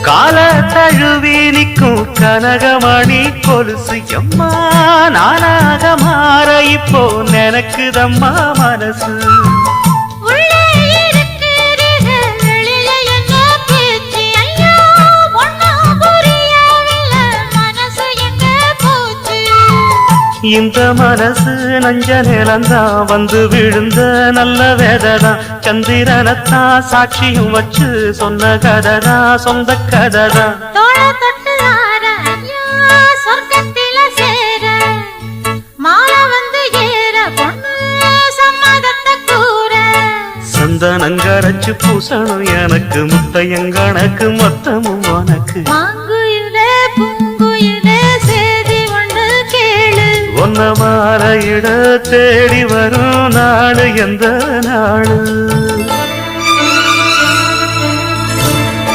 கால தழுவி நிற்கும் கனகமணி கொலுசு எம்மா நானாக மாற இப்போ நினைக்குதம்மா மனசு இந்த மனசு நஞ்ச நிலந்தான் வந்து விழுந்த நல்ல வேததான் சந்திரனத்தான் சாட்சியும் வச்சு சொன்ன கததான் சொந்த கததான் சந்தனங்கரைச்சு பூசணும் எனக்கு முத்தையங்கணக்கு மொத்தமும் உனக்கு ஒன்ன மாற இட தேடி வரும் நாடு எந்த நாடு